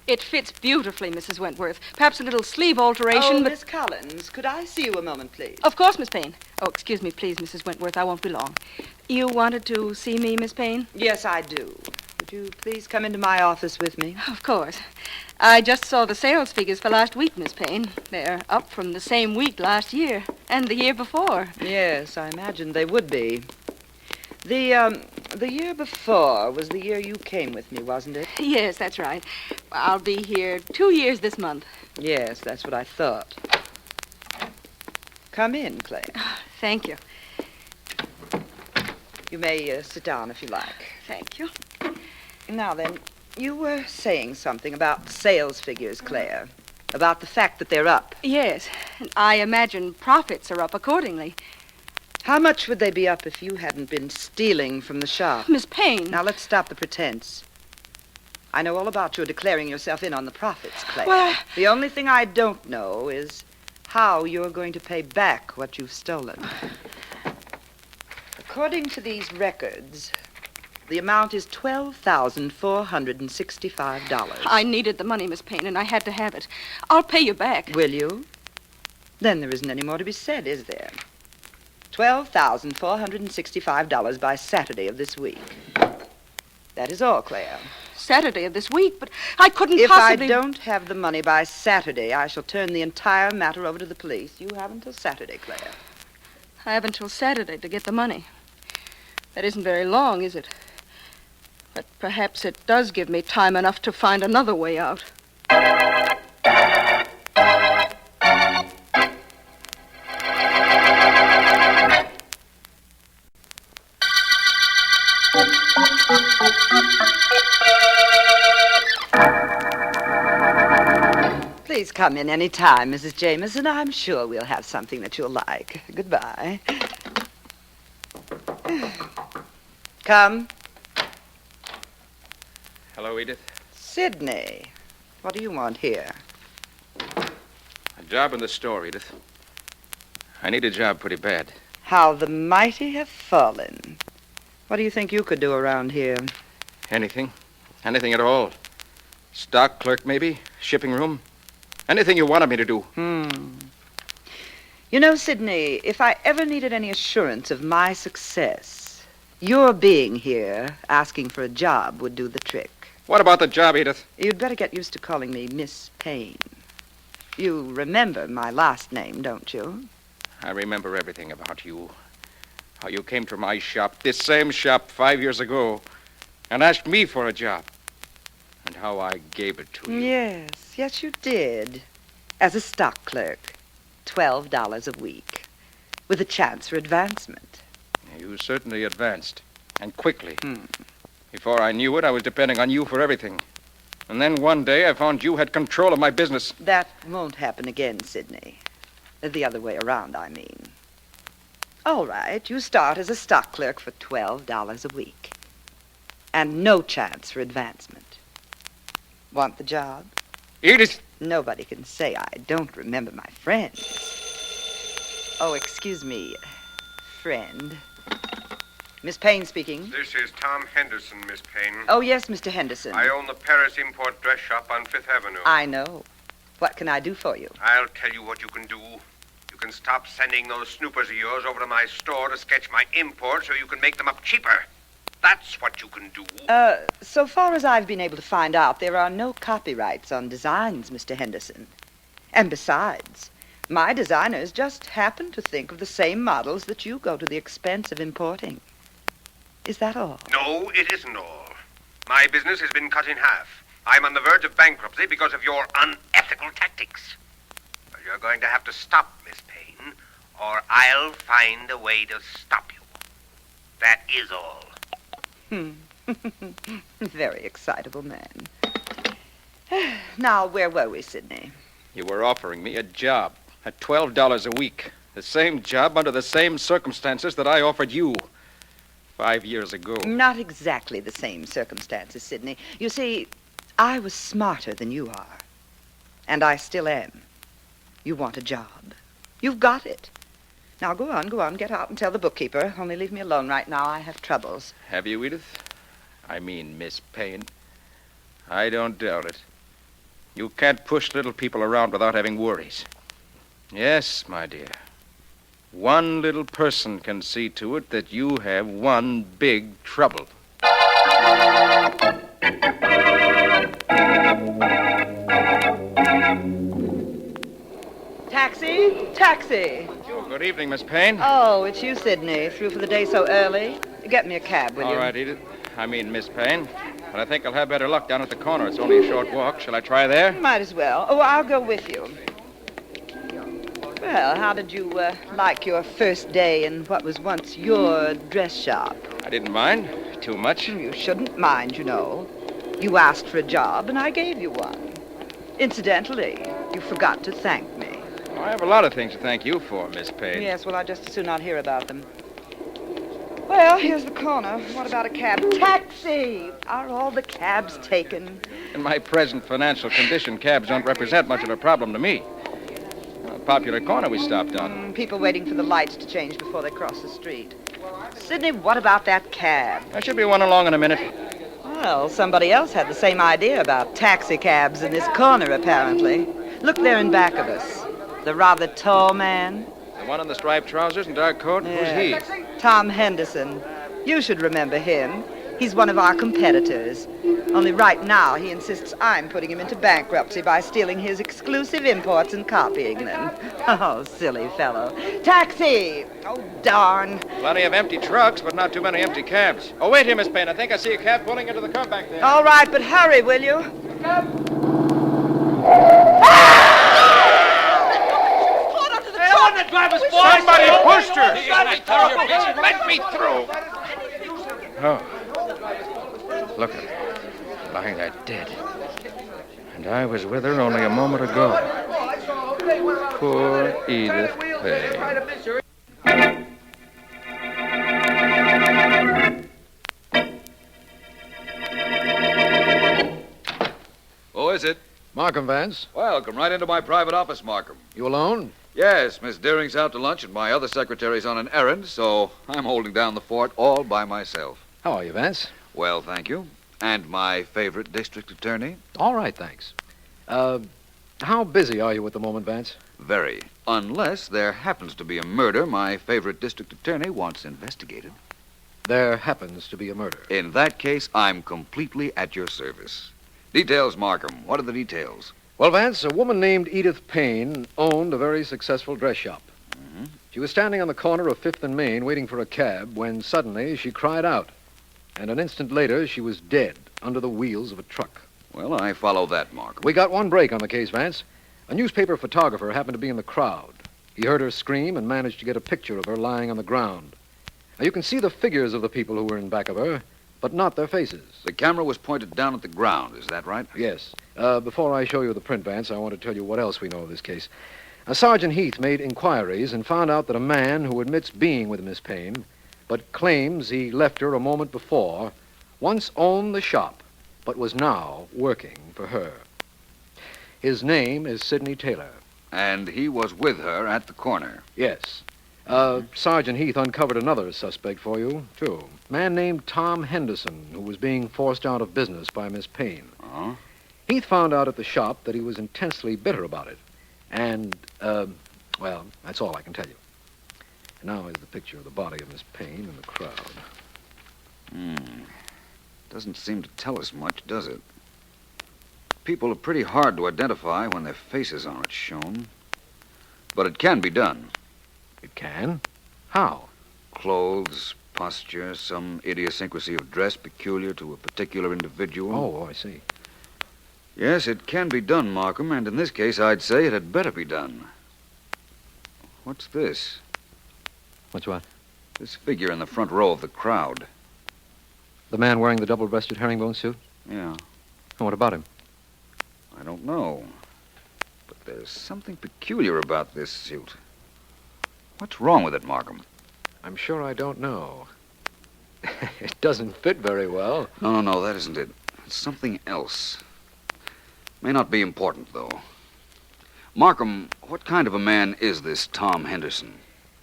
It fits beautifully, Mrs. Wentworth. Perhaps a little sleeve alteration, Oh, but... Miss Collins, could I see you a moment, please? Of course, Miss Payne. Oh, excuse me, please, Mrs. Wentworth. I won't be long. You wanted to see me, Miss Payne? Yes, I do. Would you please come into my office with me? Of course. I just saw the sales figures for last week, Miss Payne. They're up from the same week last year and the year before. Yes, I imagined they would be. The year before was the year you came with me, wasn't it? Yes, that's right. I'll be here 2 years this month. Yes, that's what I thought. Come in, Clay. Thank you. You may sit down if you like. Thank you. Now then, you were saying something about sales figures, Claire. About the fact that they're up. Yes, and I imagine profits are up accordingly. How much would they be up if you hadn't been stealing from the shop? Miss Payne. Now, let's stop the pretense. I know all about your declaring yourself in on the profits, Claire. Well, the only thing I don't know is how you're going to pay back what you've stolen. According to these records, the amount is $12,465. I needed the money, Miss Payne, and I had to have it. I'll pay you back. Will you? Then there isn't any more to be said, is there? $12,465 by Saturday of this week. That is all, Claire. Saturday of this week, but I couldn't If possibly... I don't have the money by Saturday, I shall turn the entire matter over to the police. You have until Saturday, Claire. I have until Saturday to get the money. That isn't very long, is it? But perhaps it does give me time enough to find another way out. Please come in any time, Mrs. Jameson. I'm sure we'll have something that you'll like. Goodbye. Come. Hello, Edith. Sidney, what do you want here? A job in the store, Edith. I need a job pretty bad. How the mighty have fallen. What do you think you could do around here? Anything. Anything at all. Stock clerk, maybe? Shipping room? Anything you wanted me to do. You know, Sidney, if I ever needed any assurance of my success, your being here, asking for a job, would do the trick. What about the job, Edith? You'd better get used to calling me Miss Payne. You remember my last name, don't you? I remember everything about you. How you came to my shop, this same shop, 5 years ago, and asked me for a job. And how I gave it to you. Yes, you did. As a stock clerk. $12 a week. With a chance for advancement. You certainly advanced. And quickly. Before I knew it, I was depending on you for everything. And then one day I found you had control of my business. That won't happen again, Sidney. The other way around, I mean. All right, you start as a stock clerk for $12 a week. And no chance for advancement. Want the job? Edith! Nobody can say I don't remember my friends. Oh, excuse me, friend. Miss Payne speaking. This is Tom Henderson, Miss Payne. Oh, yes, Mr. Henderson. I own the Paris Import Dress Shop on Fifth Avenue. I know. What can I do for you? I'll tell you what you can do. You can stop sending those snoopers of yours over to my store to sketch my imports so you can make them up cheaper. That's what you can do. So far as I've been able to find out, there are no copyrights on designs, Mr. Henderson. And besides, my designers just happen to think of the same models that you go to the expense of importing. Is that all? No, it isn't all. My business has been cut in half. I'm on the verge of bankruptcy because of your unethical tactics. But you're going to have to stop, Miss Payne, or I'll find a way to stop you. That is all. Very excitable man. Now, where were we, Sidney? You were offering me a job at $12 a week. The same job under the same circumstances that I offered you 5 years ago. Not exactly the same circumstances, Sidney. You see, I was smarter than you are. And I still am. You want a job. You've got it. Now go on, get out and tell the bookkeeper. Only leave me alone right now. I have troubles. Have you, Edith? I mean, Miss Payne. I don't doubt it. You can't push little people around without having worries. Yes, my dear. One little person can see to it that you have one big trouble. Taxi? Taxi! Oh, good evening, Miss Payne. Oh, it's you, Sidney. Through for the day so early? Get me a cab, will you? All right, Edith. I mean, Miss Payne. But I think I'll have better luck down at the corner. It's only a short walk. Shall I try there? Might as well. Oh, I'll go with you. Well, how did you like your first day in what was once your dress shop? I didn't mind. Too much. You shouldn't mind, you know. You asked for a job, and I gave you one. Incidentally, you forgot to thank me. Well, I have a lot of things to thank you for, Miss Payne. Yes, well, I'd just as soon not hear about them. Well, here's the corner. What about a cab? Taxi! Are all the cabs taken? In my present financial condition, cabs don't represent much of a problem to me. A popular corner we stopped on. People waiting for the lights to change before they cross the street. Sidney, what about that cab? There should be one along in a minute. Well, somebody else had the same idea about taxi cabs in this corner, apparently. Look there in back of us. The rather tall man. The one in the striped trousers and dark coat? Yeah. Who's he? Tom Henderson. You should remember him. He's one of our competitors. Only right now he insists I'm putting him into bankruptcy by stealing his exclusive imports and copying them. Oh, silly fellow. Taxi! Oh, darn. Plenty of empty trucks, but not too many empty cabs. Oh, wait here, Miss Payne. I think I see a cab pulling into the curb back there. All right, but hurry, will you? Somebody pushed her! Let me through! Oh. Look at her. Lying there dead. And I was with her only a moment ago. Poor Edith Payne. Who is it? Markham, Vance. Well, come right into my private office, Markham. You alone? Yes, Miss Deering's out to lunch and my other secretary's on an errand, so I'm holding down the fort all by myself. How are you, Vance? Well, thank you. And my favorite district attorney? All right, thanks. How busy are you at the moment, Vance? Very. Unless there happens to be a murder my favorite district attorney wants investigated. There happens to be a murder. In that case, I'm completely at your service. Details, Markham. What are the details? Well, Vance, a woman named Edith Payne owned a very successful dress shop. Mm-hmm. She was standing on the corner of 5th and Main waiting for a cab when suddenly she cried out. And an instant later, she was dead under the wheels of a truck. Well, I follow that, Markham. We got one break on the case, Vance. A newspaper photographer happened to be in the crowd. He heard her scream and managed to get a picture of her lying on the ground. Now, you can see the figures of the people who were in back of her, but not their faces. The camera was pointed down at the ground, is that right? Yes. Before I show you the print, Vance, I want to tell you what else we know of this case. Sergeant Heath made inquiries and found out that a man who admits being with Miss Payne, but claims he left her a moment before, once owned the shop, but was now working for her. His name is Sidney Taylor. And he was with her at the corner. Yes. Sergeant Heath uncovered another suspect for you, too. A man named Tom Henderson, who was being forced out of business by Miss Payne. Uh-huh. Heath found out at the shop that he was intensely bitter about it. And, well, that's all I can tell you. And now is the picture of the body of Miss Payne in the crowd. Doesn't seem to tell us much, does it? People are pretty hard to identify when their faces aren't shown. But it can be done. It can? How? Clothes, posture, some idiosyncrasy of dress peculiar to a particular individual. Oh, I see. Yes, it can be done, Markham, and in this case, I'd say it had better be done. What's this? What's what? This figure in the front row of the crowd. The man wearing the double-breasted herringbone suit? Yeah, And what about him? I don't know. But there's something peculiar about this suit. What's wrong with it, Markham? I'm sure I don't know. It doesn't fit very well. No, that isn't it. It's something else. May not be important, though. Markham, what kind of a man is this Tom Henderson?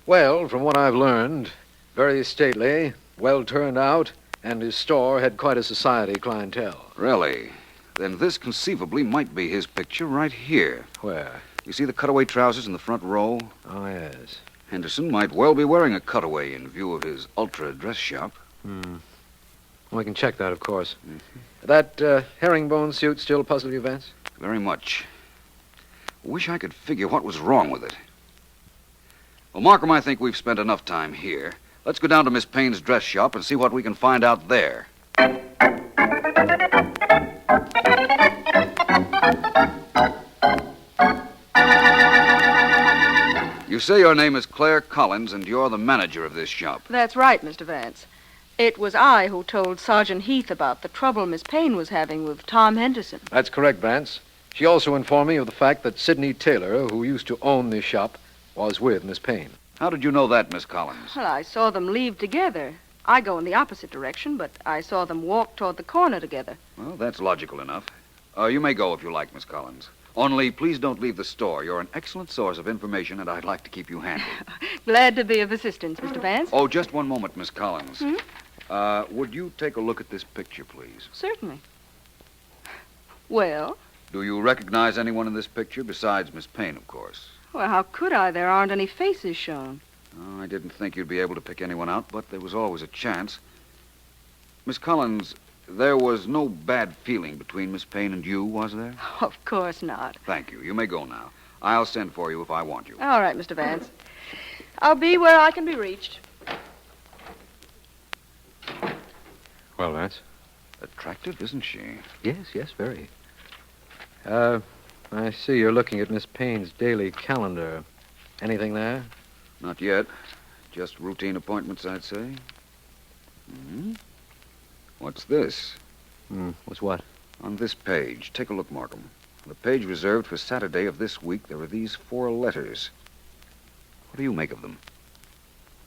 Well, from what I've learned, very stately, well turned out, and his store had quite a society clientele. Really? Then this conceivably might be his picture right here. Where? You see the cutaway trousers in the front row? Oh, yes. Henderson might well be wearing a cutaway in view of his ultra dress shop. Well, we can check that, of course. That herringbone suit still puzzle you, Vance? Very much. Wish I could figure what was wrong with it. Well, Markham, I think we've spent enough time here. Let's go down to Miss Payne's dress shop and see what we can find out there. You say your name is Claire Collins and you're the manager of this shop. That's right, Mr. Vance. It was I who told Sergeant Heath about the trouble Miss Payne was having with Tom Henderson. That's correct, Vance. She also informed me of the fact that Sidney Taylor, who used to own this shop, was with Miss Payne. How did you know that, Miss Collins? Well, I saw them leave together. I go in the opposite direction, but I saw them walk toward the corner together. Well, that's logical enough. You may go if you like, Miss Collins. Only, please don't leave the store. You're an excellent source of information, and I'd like to keep you handy. Glad to be of assistance, Mr. Vance. Oh, just one moment, Miss Collins. Would you take a look at this picture, please? Certainly. Well? Do you recognize anyone in this picture besides Miss Payne, of course? Well, how could I? There aren't any faces shown. Oh, I didn't think you'd be able to pick anyone out, but there was always a chance. Miss Collins, there was no bad feeling between Miss Payne and you, was there? Of course not. Thank you. You may go now. I'll send for you if I want you. All right, Mr. Vance. I'll be where I can be reached. Well, Vance? Attractive, isn't she? Yes, very. I see you're looking at Miss Payne's daily calendar. Anything there? Not yet. Just routine appointments, I'd say. What's this? What's what? On this page. Take a look, Markham. On the page reserved for Saturday of this week, there are these 4 letters. What do you make of them?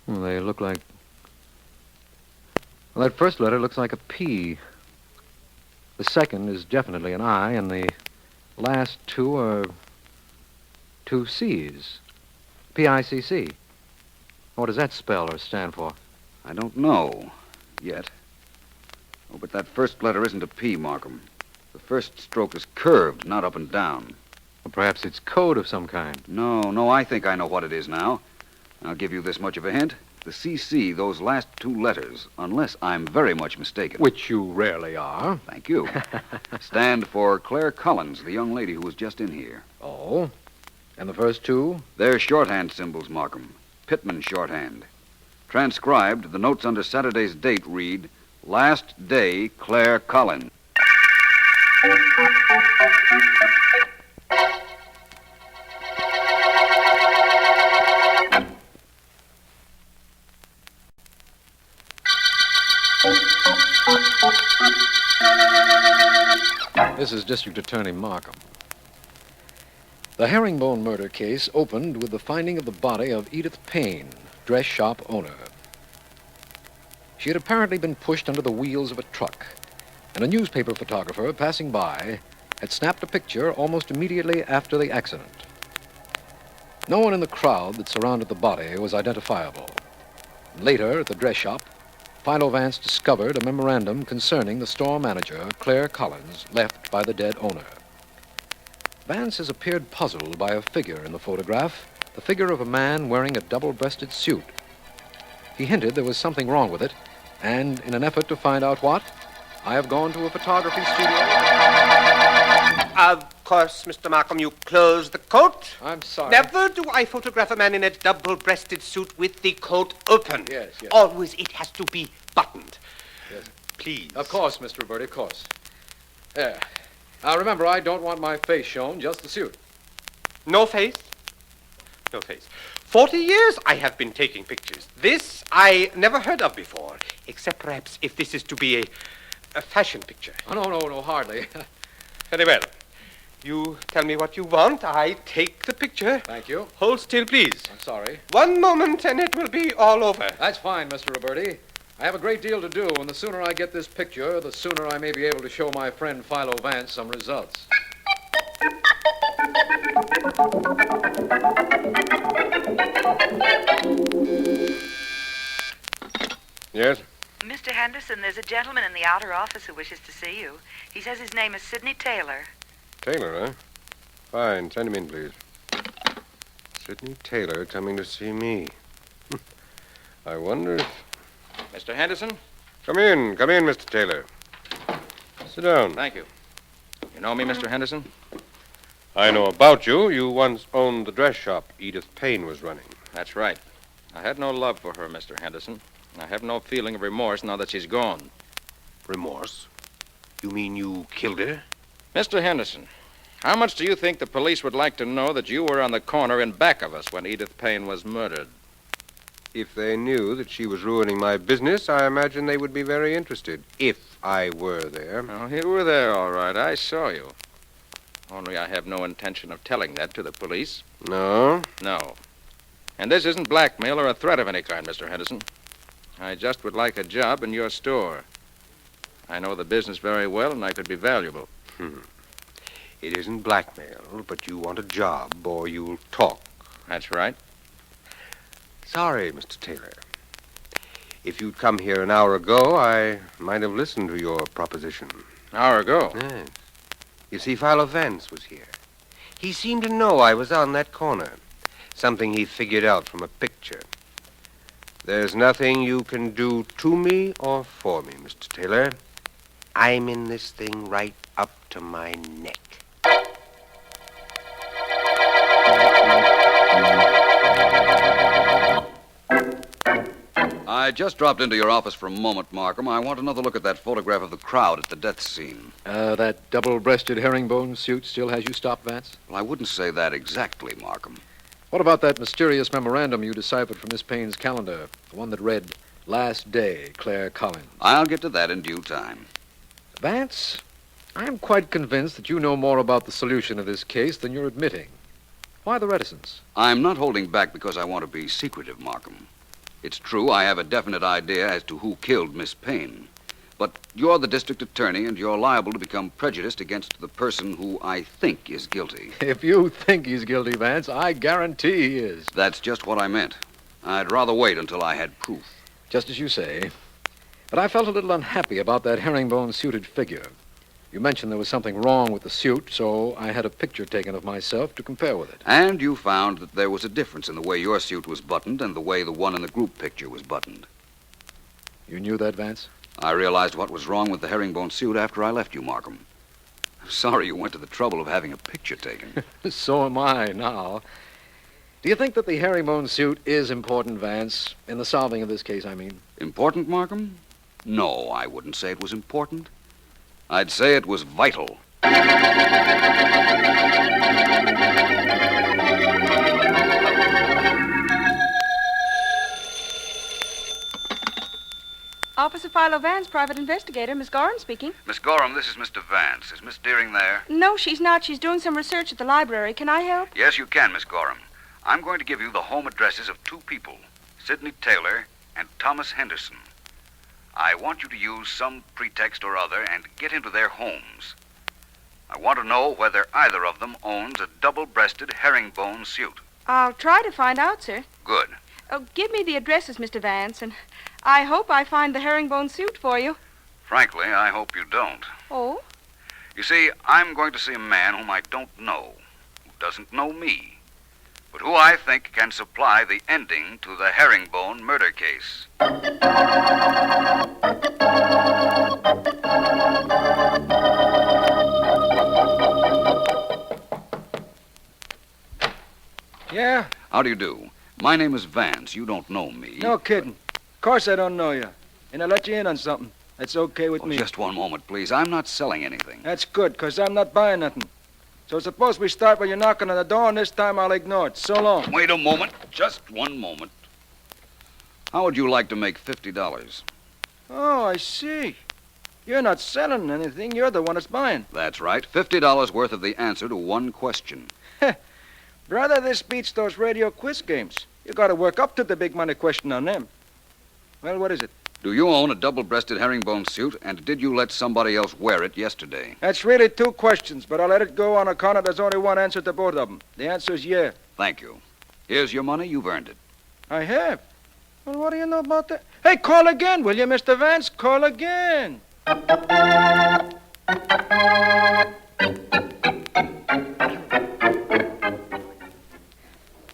Well, they look like... Well, that first letter looks like a P. The second is definitely an I, and the last 2 are 2 C's. P-I-C-C. What does that spell or stand for? I don't know. Yet. Oh, but that first letter isn't a P, Markham. The first stroke is curved, not up and down. Well, perhaps it's code of some kind. No, I think I know what it is now. I'll give you this much of a hint. The CC, those last 2 letters, unless I'm very much mistaken. Which you rarely are. Thank you. Stand for Claire Collins, the young lady who was just in here. Oh? And the first 2? They're shorthand symbols, Markham. Pittman shorthand. Transcribed, the notes under Saturday's date read, Last Day, Claire Collins. This is District Attorney Markham. The Herringbone murder case opened with the finding of the body of Edith Payne, dress shop owner. She had apparently been pushed under the wheels of a truck, and a newspaper photographer passing by had snapped a picture almost immediately after the accident. No one in the crowd that surrounded the body was identifiable. Later, at the dress shop, Philo Vance discovered a memorandum concerning the store manager, Claire Collins, left by the dead owner. Vance has appeared puzzled by a figure in the photograph, the figure of a man wearing a double-breasted suit. He hinted there was something wrong with it, and in an effort to find out what, I have gone to a photography studio. Of course, Mr. Markham, you close the coat. I'm sorry. Never do I photograph a man in a double-breasted suit with the coat open. Yes. Always it has to be buttoned. Yes. Please. Of course, Mr. Roberti, of course. There. Now, remember, I don't want my face shown, just the suit. No face? No face. 40 years I have been taking pictures. This I never heard of before, except perhaps if this is to be a fashion picture. Oh, no, hardly. Very well. You tell me what you want. I take the picture. Thank you. Hold still, please. I'm sorry. 1 moment, and it will be all over. That's fine, Mr. Roberti. I have a great deal to do, and the sooner I get this picture, the sooner I may be able to show my friend Philo Vance some results. Yes? Mr. Henderson, there's a gentleman in the outer office who wishes to see you. He says his name is Sidney Taylor. Taylor, huh? Fine. Send him in, please. Sidney Taylor coming to see me. I wonder if... Mr. Henderson? Come in, Mr. Taylor. Sit down. Thank you. You know me, Mr. Henderson? I know about you. You once owned the dress shop Edith Payne was running. That's right. I had no love for her, Mr. Henderson. I have no feeling of remorse now that she's gone. Remorse? You mean you killed her? Mr. Henderson, how much do you think the police would like to know that you were on the corner in back of us when Edith Payne was murdered? If they knew that she was ruining my business, I imagine they would be very interested, if I were there. Oh, you were there, all right. I saw you. Only I have no intention of telling that to the police. No? No. And this isn't blackmail or a threat of any kind, Mr. Henderson. I just would like a job in your store. I know the business very well, and I could be valuable. It isn't blackmail, but you want a job, or you'll talk. That's right. Sorry, Mr. Taylor. If you'd come here an hour ago, I might have listened to your proposition. An hour ago? Yes. You see, Philo Vance was here. He seemed to know I was on that corner. Something he figured out from a picture. There's nothing you can do to me or for me, Mr. Taylor. I'm in this thing right up to my neck. I just dropped into your office for a moment, Markham. I want another look at that photograph of the crowd at the death scene. That double-breasted herringbone suit still has you stopped, Vance? Well, I wouldn't say that exactly, Markham. What about that mysterious memorandum you deciphered from Miss Payne's calendar? The one that read, "Last day, Claire Collins." I'll get to that in due time. Vance, I'm quite convinced that you know more about the solution of this case than you're admitting. Why the reticence? I'm not holding back because I want to be secretive, Markham. It's true I have a definite idea as to who killed Miss Payne. But you're the district attorney, and you're liable to become prejudiced against the person who I think is guilty. If you think he's guilty, Vance, I guarantee he is. That's just what I meant. I'd rather wait until I had proof. Just as you say. But I felt a little unhappy about that herringbone-suited figure. You mentioned there was something wrong with the suit, so I had a picture taken of myself to compare with it. And you found that there was a difference in the way your suit was buttoned and the way the one in the group picture was buttoned. You knew that, Vance? I realized what was wrong with the herringbone suit after I left you, Markham. I'm sorry you went to the trouble of having a picture taken. So am I now. Do you think that the herringbone suit is important, Vance? In the solving of this case, I mean. Important, Markham? No, I wouldn't say it was important. I'd say it was vital. Officer Philo Vance, private investigator. Miss Gorham speaking. Miss Gorham, this is Mr. Vance. Is Miss Deering there? No, she's not. She's doing some research at the library. Can I help? Yes, you can, Miss Gorham. I'm going to give you the home addresses of two people, Sidney Taylor and Thomas Henderson. I want you to use some pretext or other and get into their homes. I want to know whether either of them owns a double-breasted herringbone suit. I'll try to find out, sir. Good. Oh, give me the addresses, Mr. Vance, and I hope I find the herringbone suit for you. Frankly, I hope you don't. Oh? You see, I'm going to see a man whom I don't know, who doesn't know me, but who I think can supply the ending to the Herringbone murder case. Yeah? How do you do? My name is Vance. You don't know me. No kidding. Of course I don't know you. And I'll let you in on something. That's okay with me. Just one moment, please. I'm not selling anything. That's good, because I'm not buying nothing. So suppose we start by you knocking on the door, and this time I'll ignore it. So long. Wait a moment. Just one moment. How would you like to make $50? Oh, I see. You're not selling anything. You're the one that's buying. That's right. $50 worth of the answer to one question. Brother, this beats those radio quiz games. You got to work up to the big money question on them. Well, what is it? Do you own a double-breasted herringbone suit, and did you let somebody else wear it yesterday? That's really two questions, but I'll let it go on account of there's only one answer to both of them. The answer is yeah. Thank you. Here's your money. You've earned it. I have. Well, what do you know about that? Hey, call again, will you, Mr. Vance? Call again.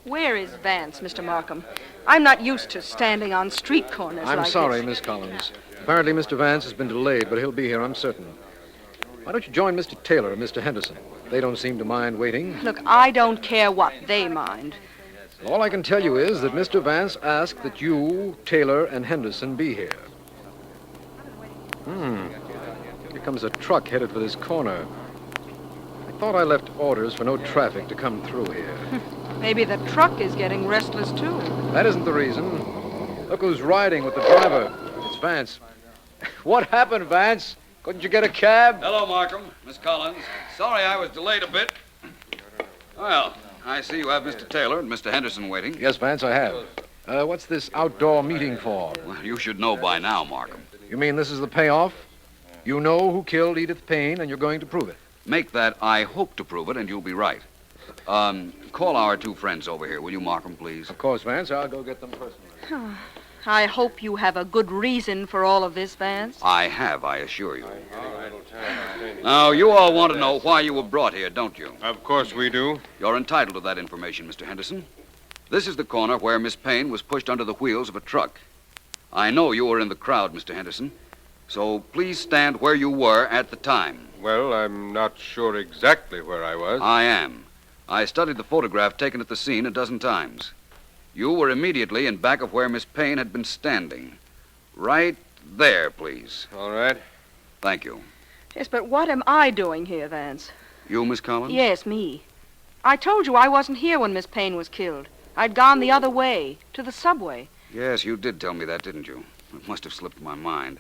Where is Vance, Mr. Markham? I'm not used to standing on street corners I'm like sorry, this. Miss Collins. Apparently, Mr. Vance has been delayed, but he'll be here, I'm certain. Why don't you join Mr. Taylor and Mr. Henderson? They don't seem to mind waiting. Look, I don't care what they mind. All I can tell you is that Mr. Vance asked that you, Taylor, and Henderson be here. Here comes a truck headed for this corner. I thought I left orders for no traffic to come through here. Maybe the truck is getting restless, too. That isn't the reason. Look who's riding with the driver. It's Vance. What happened, Vance? Couldn't you get a cab? Hello, Markham. Miss Collins. Sorry I was delayed a bit. Well, I see you have Mr. Taylor and Mr. Henderson waiting. Yes, Vance, I have. What's this outdoor meeting for? Well, you should know by now, Markham. You mean this is the payoff? You know who killed Edith Payne, and you're going to prove it. Make that I hope to prove it, and you'll be right. Call our two friends over here, will you, Markham, please? Of course, Vance. I'll go get them personally. I hope you have a good reason for all of this, Vance. I have, I assure you. Now, you all want to know why you were brought here, don't you? Of course we do. You're entitled to that information, Mr. Henderson. This is the corner where Miss Payne was pushed under the wheels of a truck. I know you were in the crowd, Mr. Henderson, so please stand where you were at the time. Well, I'm not sure exactly where I was. I am. I studied the photograph taken at the scene a dozen times. You were immediately in back of where Miss Payne had been standing. Right there, please. All right. Thank you. Yes, but what am I doing here, Vance? You, Miss Collins? Yes, me. I told you I wasn't here when Miss Payne was killed. I'd gone the other way, to the subway. Yes, you did tell me that, didn't you? It must have slipped my mind.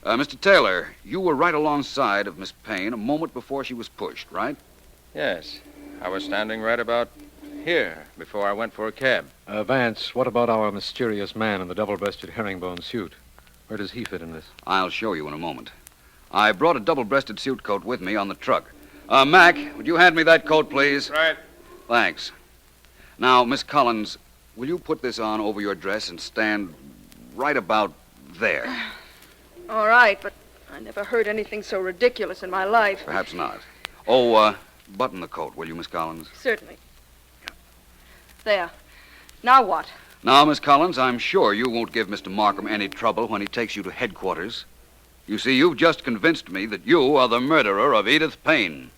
Mr. Taylor, you were right alongside of Miss Payne a moment before she was pushed, right? Yes. I was standing right about here before I went for a cab. Vance, what about our mysterious man in the double-breasted herringbone suit? Where does he fit in this? I'll show you in a moment. I brought a double-breasted suit coat with me on the truck. Mac, would you hand me that coat, please? Right. Thanks. Now, Miss Collins, will you put this on over your dress and stand right about there? All right, but I never heard anything so ridiculous in my life. Perhaps not. Oh, button the coat, will you, Miss Collins? Certainly. There. Now what? Now, Miss Collins, I'm sure you won't give Mr. Markham any trouble when he takes you to headquarters. You see, you've just convinced me that you are the murderer of Edith Payne.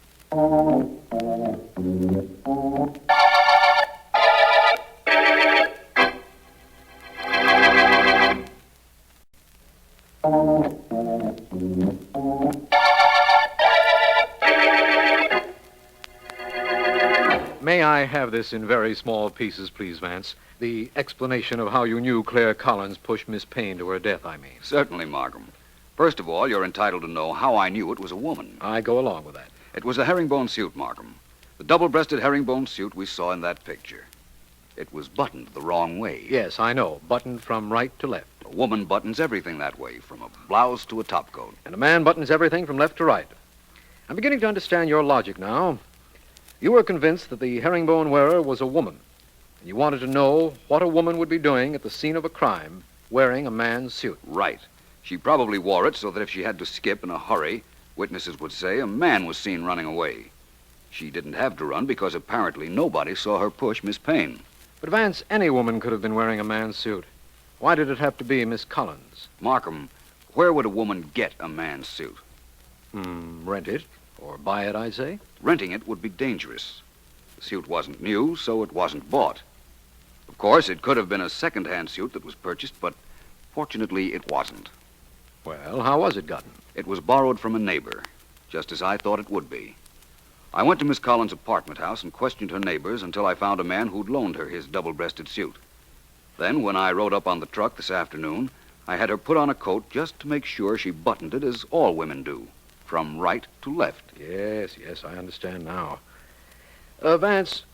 May I have this in very small pieces, please, Vance? The explanation of how you knew Claire Collins pushed Miss Payne to her death, I mean. Certainly, Markham. First of all, you're entitled to know how I knew it was a woman. I go along with that. It was a herringbone suit, Markham. The double-breasted herringbone suit we saw in that picture. It was buttoned the wrong way. Yes, I know. Buttoned from right to left. A woman buttons everything that way, from a blouse to a topcoat. And a man buttons everything from left to right. I'm beginning to understand your logic now. You were convinced that the herringbone wearer was a woman. And you wanted to know what a woman would be doing at the scene of a crime wearing a man's suit. Right. She probably wore it so that if she had to skip in a hurry, witnesses would say a man was seen running away. She didn't have to run because apparently nobody saw her push Miss Payne. But, Vance, any woman could have been wearing a man's suit. Why did it have to be Miss Collins? Markham, where would a woman get a man's suit? Rent it. Or buy it, I say. Renting it would be dangerous. The suit wasn't new, so it wasn't bought. Of course, it could have been a second-hand suit that was purchased, but fortunately it wasn't. Well, how was it gotten? It was borrowed from a neighbor, just as I thought it would be. I went to Miss Collins' apartment house and questioned her neighbors until I found a man who'd loaned her his double-breasted suit. Then, when I rode up on the truck this afternoon, I had her put on a coat just to make sure she buttoned it as all women do, from right to left. Yes, I understand now. Vance,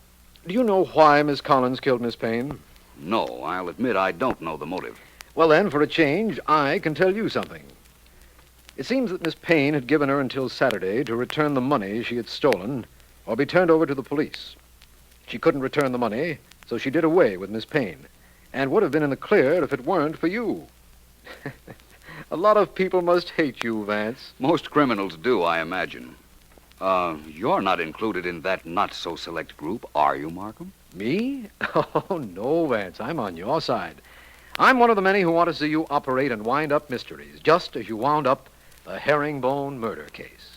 do you know why Miss Collins killed Miss Payne? No, I'll admit I don't know the motive. Well, then, for a change, I can tell you something. It seems that Miss Payne had given her until Saturday to return the money she had stolen or be turned over to the police. She couldn't return the money, so she did away with Miss Payne and would have been in the clear if it weren't for you. A lot of people must hate you, Vance. Most criminals do, I imagine. You're not included in that not-so-select group, are you, Markham? Me? Oh, no, Vance. I'm on your side. I'm one of the many who want to see you operate and wind up mysteries, just as you wound up the Herringbone murder case.